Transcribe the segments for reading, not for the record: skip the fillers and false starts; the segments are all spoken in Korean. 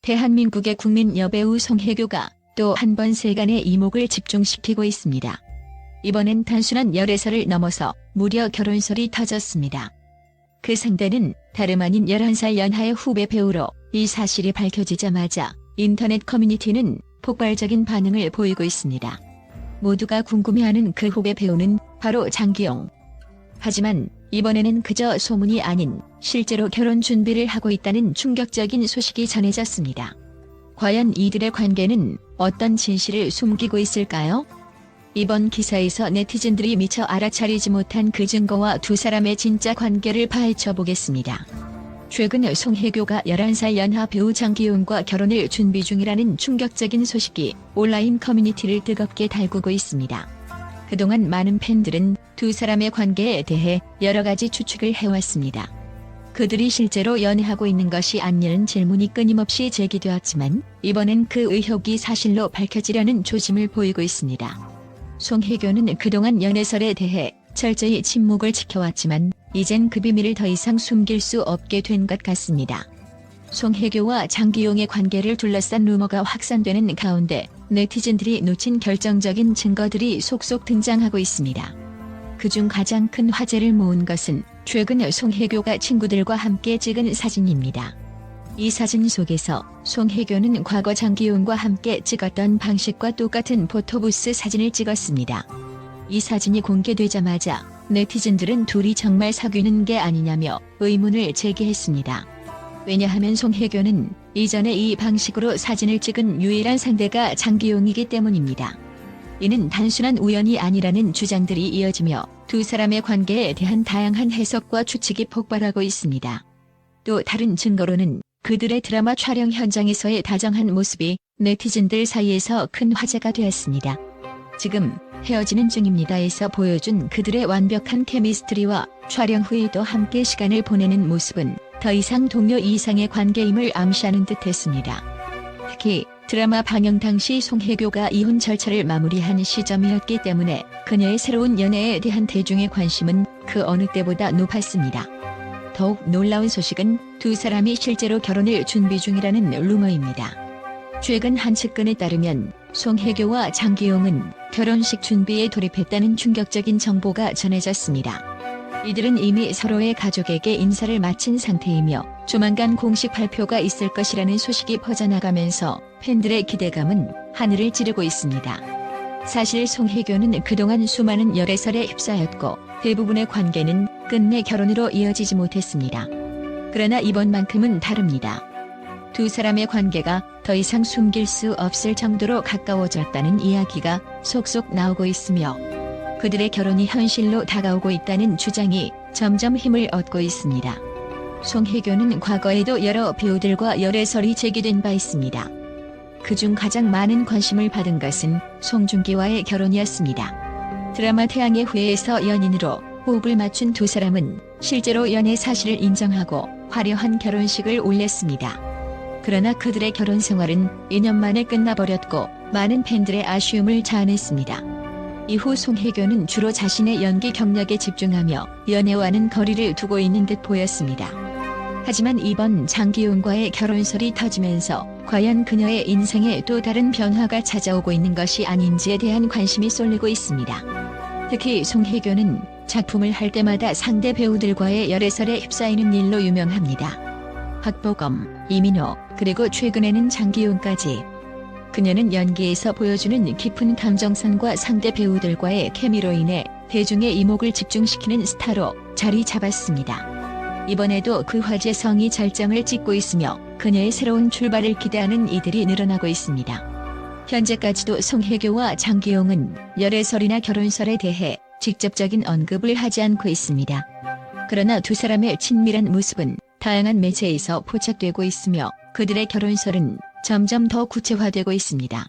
대한민국의 국민 여배우 송혜교가 또 한 번 세간의 이목을 집중시키고 있습니다. 이번엔 단순한 열애설을 넘어서 무려 결혼설이 터졌습니다. 그 상대는 다름 아닌 11살 연하의 후배 배우로 이 사실이 밝혀지자마자 인터넷 커뮤니티는 폭발적인 반응을 보이고 있습니다. 모두가 궁금해하는 그 후배 배우는 바로 장기용. 하지만 이번에는 그저 소문이 아닌 실제로 결혼 준비를 하고 있다는 충격적인 소식이 전해졌습니다. 과연 이들의 관계는 어떤 진실을 숨기고 있을까요? 이번 기사에서 네티즌들이 미처 알아차리지 못한 그 증거와 두 사람의 진짜 관계를 파헤쳐 보겠습니다. 최근 송혜교가 11살 연하 배우 장기용과 결혼을 준비 중이라는 충격적인 소식이 온라인 커뮤니티를 뜨겁게 달구고 있습니다. 그동안 많은 팬들은 두 사람의 관계에 대해 여러 가지 추측을 해왔습니다. 그들이 실제로 연애하고 있는 것이 아니냐는 질문이 끊임없이 제기되었지만 이번엔 그 의혹이 사실로 밝혀지려는 조짐을 보이고 있습니다. 송혜교는 그동안 연애설에 대해 철저히 침묵을 지켜왔지만 이젠 그 비밀을 더 이상 숨길 수 없게 된 것 같습니다. 송혜교와 장기용의 관계를 둘러싼 루머가 확산되는 가운데 네티즌들이 놓친 결정적인 증거들이 속속 등장하고 있습니다. 그중 가장 큰 화제를 모은 것은 최근 송혜교가 친구들과 함께 찍은 사진입니다. 이 사진 속에서 송혜교는 과거 장기용과 함께 찍었던 방식과 똑같은 포토부스 사진을 찍었습니다. 이 사진이 공개되자마자 네티즌들은 둘이 정말 사귀는 게 아니냐며 의문을 제기했습니다. 왜냐하면 송혜교는 이전에 이 방식으로 사진을 찍은 유일한 상대가 장기용이기 때문입니다. 이는 단순한 우연이 아니라는 주장들이 이어지며 두 사람의 관계에 대한 다양한 해석과 추측이 폭발하고 있습니다. 또 다른 증거로는 그들의 드라마 촬영 현장에서의 다정한 모습이 네티즌들 사이에서 큰 화제가 되었습니다. 지금 헤어지는 중입니다에서 보여준 그들의 완벽한 케미스트리와 촬영 후에도 함께 시간을 보내는 모습은 더 이상 동료 이상의 관계임을 암시하는 듯했습니다. 특히 드라마 방영 당시 송혜교가 이혼 절차를 마무리한 시점이었기 때문에 그녀의 새로운 연애에 대한 대중의 관심은 그 어느 때보다 높았습니다. 더욱 놀라운 소식은 두 사람이 실제로 결혼을 준비 중이라는 루머입니다. 최근 한 측근에 따르면 송혜교와 장기용은 결혼식 준비에 돌입했다는 충격적인 정보가 전해졌습니다. 이들은 이미 서로의 가족에게 인사를 마친 상태이며 조만간 공식 발표가 있을 것이라는 소식이 퍼져나가면서 팬들의 기대감은 하늘을 찌르고 있습니다. 사실 송혜교는 그동안 수많은 열애설에 휩싸였고 대부분의 관계는 끝내 결혼으로 이어지지 못했습니다. 그러나 이번만큼은 다릅니다. 두 사람의 관계가 더 이상 숨길 수 없을 정도로 가까워졌다는 이야기가 속속 나오고 있으며 그들의 결혼이 현실로 다가오고 있다는 주장이 점점 힘을 얻고 있습니다. 송혜교는 과거에도 여러 배우들과 열애설이 제기된 바 있습니다. 그중 가장 많은 관심을 받은 것은 송중기와의 결혼이었습니다. 드라마 태양의 후예에서 연인으로 호흡을 맞춘 두 사람은 실제로 연애 사실을 인정하고 화려한 결혼식을 올렸습니다. 그러나 그들의 결혼 생활은 2년 만에 끝나버렸고 많은 팬들의 아쉬움을 자아냈습니다. 이후 송혜교는 주로 자신의 연기 경력에 집중하며 연애와는 거리를 두고 있는 듯 보였습니다. 하지만 이번 장기용과의 결혼설이 터지면서 과연 그녀의 인생에 또 다른 변화가 찾아오고 있는 것이 아닌지에 대한 관심이 쏠리고 있습니다. 특히 송혜교는 작품을 할 때마다 상대 배우들과의 열애설에 휩싸이는 일로 유명합니다. 박보검, 이민호, 그리고 최근에는 장기용까지. 그녀는 연기에서 보여주는 깊은 감정선과 상대 배우들과의 케미로 인해 대중의 이목을 집중시키는 스타로 자리 잡았습니다. 이번에도 그 화제성이 절정을 찍고 있으며 그녀의 새로운 출발을 기대하는 이들이 늘어나고 있습니다. 현재까지도 송혜교와 장기용은 열애설이나 결혼설에 대해 직접적인 언급을 하지 않고 있습니다. 그러나 두 사람의 친밀한 모습은 다양한 매체에서 포착되고 있으며 그들의 결혼설은 점점 더 구체화되고 있습니다.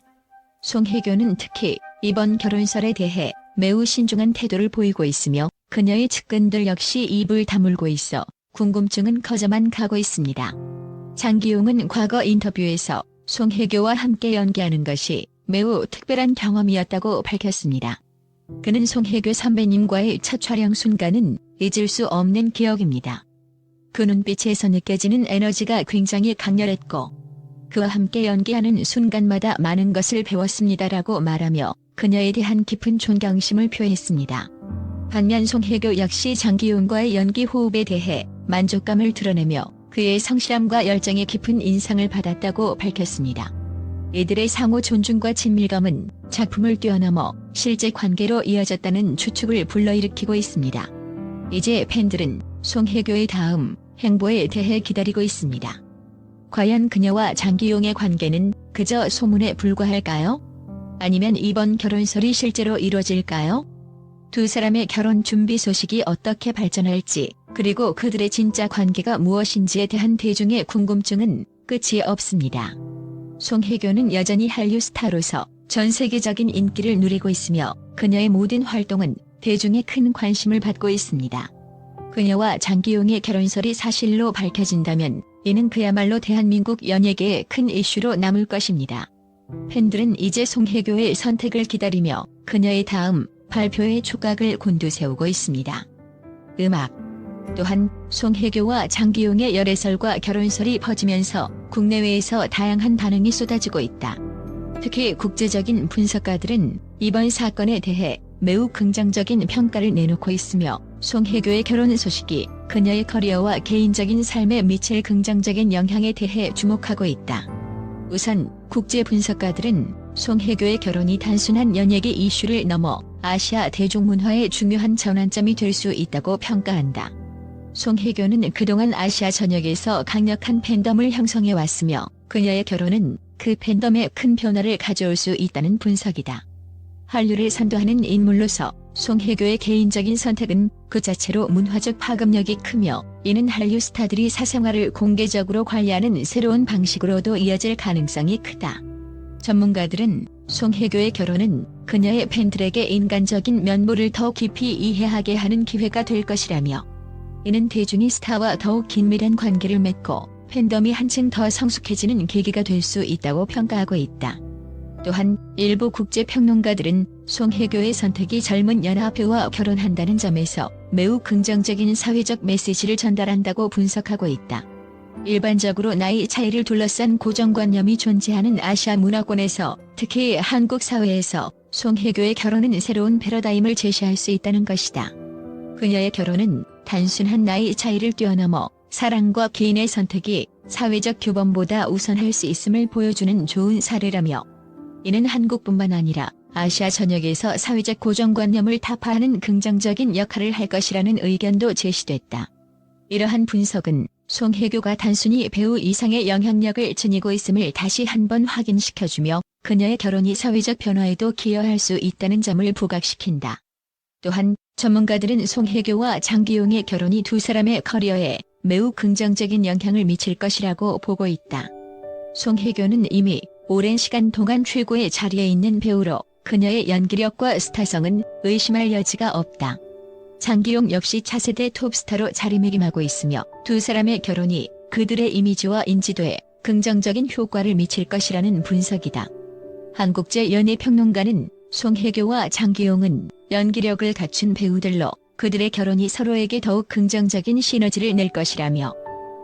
송혜교는 특히 이번 결혼설에 대해 매우 신중한 태도를 보이고 있으며 그녀의 측근들 역시 입을 다물고 있어 궁금증은 커져만 가고 있습니다. 장기용은 과거 인터뷰에서 송혜교와 함께 연기하는 것이 매우 특별한 경험이었다고 밝혔습니다. 그는 송혜교 선배님과의 첫 촬영 순간은 잊을 수 없는 기억입니다. 그 눈빛에서 느껴지는 에너지가 굉장히 강렬했고 그와 함께 연기하는 순간마다 많은 것을 배웠습니다라고 말하며 그녀에 대한 깊은 존경심을 표했습니다. 반면 송혜교 역시 장기용과의 연기 호흡에 대해 만족감을 드러내며 그의 성실함과 열정에 깊은 인상을 받았다고 밝혔습니다. 이들의 상호 존중과 친밀감은 작품을 뛰어넘어 실제 관계로 이어졌다는 추측을 불러일으키고 있습니다. 이제 팬들은 송혜교의 다음 행보에 대해 기다리고 있습니다. 과연 그녀와 장기용의 관계는 그저 소문에 불과할까요? 아니면 이번 결혼설이 실제로 이루어질까요? 두 사람의 결혼 준비 소식이 어떻게 발전할지, 그리고 그들의 진짜 관계가 무엇인지에 대한 대중의 궁금증은 끝이 없습니다. 송혜교는 여전히 한류 스타로서 전 세계적인 인기를 누리고 있으며 그녀의 모든 활동은 대중의 큰 관심을 받고 있습니다. 그녀와 장기용의 결혼설이 사실로 밝혀진다면 이는 그야말로 대한민국 연예계의 큰 이슈로 남을 것입니다. 팬들은 이제 송혜교의 선택을 기다리며 그녀의 다음 발표의 촉각을 곤두세우고 있습니다. 음악. 또한 송혜교와 장기용의 열애설과 결혼설이 퍼지면서 국내외에서 다양한 반응이 쏟아지고 있다. 특히 국제적인 분석가들은 이번 사건에 대해 매우 긍정적인 평가를 내놓고 있으며 송혜교의 결혼 소식이 그녀의 커리어와 개인적인 삶에 미칠 긍정적인 영향에 대해 주목하고 있다. 우선 국제 분석가들은 송혜교의 결혼이 단순한 연예계 이슈를 넘어 아시아 대중문화의 중요한 전환점이 될 수 있다고 평가한다. 송혜교는 그동안 아시아 전역에서 강력한 팬덤을 형성해 왔으며 그녀의 결혼은 그 팬덤에 큰 변화를 가져올 수 있다는 분석이다. 한류를 선도하는 인물로서 송혜교의 개인적인 선택은 그 자체로 문화적 파급력이 크며 이는 한류 스타들이 사생활을 공개적으로 관리하는 새로운 방식으로도 이어질 가능성이 크다. 전문가들은 송혜교의 결혼은 그녀의 팬들에게 인간적인 면모를 더 깊이 이해하게 하는 기회가 될 것이라며 이는 대중이 스타와 더욱 긴밀한 관계를 맺고 팬덤이 한층 더 성숙해지는 계기가 될 수 있다고 평가하고 있다. 또한 일부 국제평론가들은 송혜교의 선택이 젊은 연하배우와 결혼한다는 점에서 매우 긍정적인 사회적 메시지를 전달한다고 분석하고 있다. 일반적으로 나이 차이를 둘러싼 고정관념이 존재하는 아시아 문화권에서 특히 한국 사회에서 송혜교의 결혼은 새로운 패러다임을 제시할 수 있다는 것이다. 그녀의 결혼은 단순한 나이 차이를 뛰어넘어 사랑과 개인의 선택이 사회적 규범보다 우선할 수 있음을 보여주는 좋은 사례라며 이는 한국뿐만 아니라 아시아 전역에서 사회적 고정관념을 타파하는 긍정적인 역할을 할 것이라는 의견도 제시됐다. 이러한 분석은 송혜교가 단순히 배우 이상의 영향력을 지니고 있음을 다시 한번 확인시켜주며 그녀의 결혼이 사회적 변화에도 기여할 수 있다는 점을 부각시킨다. 또한 전문가들은 송혜교와 장기용의 결혼이 두 사람의 커리어에 매우 긍정적인 영향을 미칠 것이라고 보고 있다. 송혜교는 이미 오랜 시간 동안 최고의 자리에 있는 배우로 그녀의 연기력과 스타성은 의심할 여지가 없다. 장기용 역시 차세대 톱스타로 자리매김하고 있으며 두 사람의 결혼이 그들의 이미지와 인지도에 긍정적인 효과를 미칠 것이라는 분석이다. 한국제 연예평론가는 송혜교와 장기용은 연기력을 갖춘 배우들로 그들의 결혼이 서로에게 더욱 긍정적인 시너지를 낼 것이라며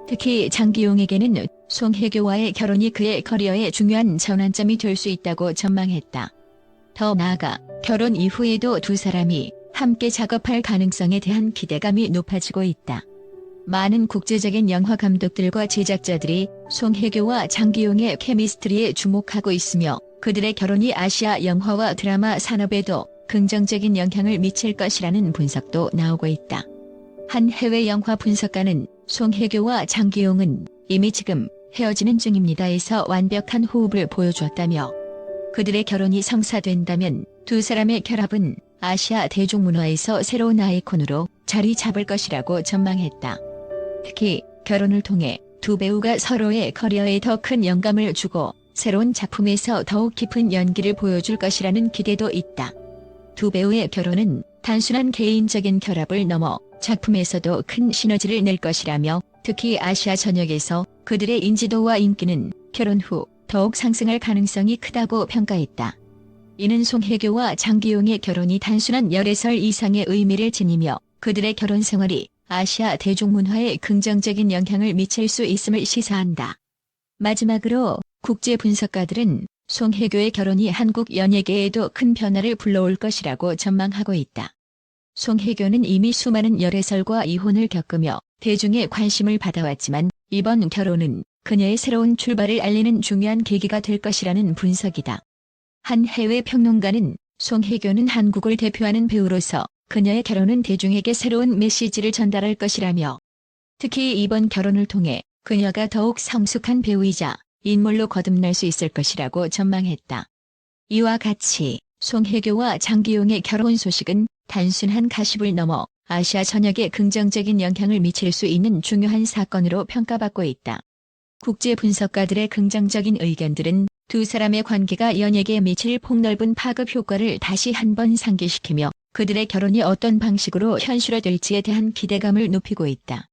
특히 장기용에게는 송혜교와의 결혼이 그의 커리어에 중요한 전환점이 될 수 있다고 전망했다. 더 나아가 결혼 이후에도 두 사람이 함께 작업할 가능성에 대한 기대감이 높아지고 있다. 많은 국제적인 영화 감독들과 제작자들이 송혜교와 장기용의 케미스트리에 주목하고 있으며 그들의 결혼이 아시아 영화와 드라마 산업에도 긍정적인 영향을 미칠 것이라는 분석도 나오고 있다. 한 해외 영화 분석가는 송혜교와 장기용은 이미 지금 헤어지는 중입니다에서 완벽한 호흡을 보여주었다며 그들의 결혼이 성사된다면 두 사람의 결합은 아시아 대중문화에서 새로운 아이콘으로 자리 잡을 것이라고 전망했다. 특히 결혼을 통해 두 배우가 서로의 커리어에 더 큰 영감을 주고 새로운 작품에서 더욱 깊은 연기를 보여줄 것이라는 기대도 있다. 두 배우의 결혼은 단순한 개인적인 결합을 넘어 작품에서도 큰 시너지를 낼 것이라며 특히 아시아 전역에서 그들의 인지도와 인기는 결혼 후 더욱 상승할 가능성이 크다고 평가했다. 이는 송혜교와 장기용의 결혼이 단순한 열애설 이상의 의미를 지니며 그들의 결혼 생활이 아시아 대중문화에 긍정적인 영향을 미칠 수 있음을 시사한다. 마지막으로 국제 분석가들은 송혜교의 결혼이 한국 연예계에도 큰 변화를 불러올 것이라고 전망하고 있다. 송혜교는 이미 수많은 열애설과 이혼을 겪으며 대중의 관심을 받아왔지만 이번 결혼은 그녀의 새로운 출발을 알리는 중요한 계기가 될 것이라는 분석이다. 한 해외 평론가는 송혜교는 한국을 대표하는 배우로서 그녀의 결혼은 대중에게 새로운 메시지를 전달할 것이라며 특히 이번 결혼을 통해 그녀가 더욱 성숙한 배우이자 인물로 거듭날 수 있을 것이라고 전망했다. 이와 같이 송혜교와 장기용의 결혼 소식은 단순한 가십을 넘어 아시아 전역에 긍정적인 영향을 미칠 수 있는 중요한 사건으로 평가받고 있다. 국제 분석가들의 긍정적인 의견들은 두 사람의 관계가 연예계에 미칠 폭넓은 파급 효과를 다시 한번 상기시키며 그들의 결혼이 어떤 방식으로 현실화될지에 대한 기대감을 높이고 있다.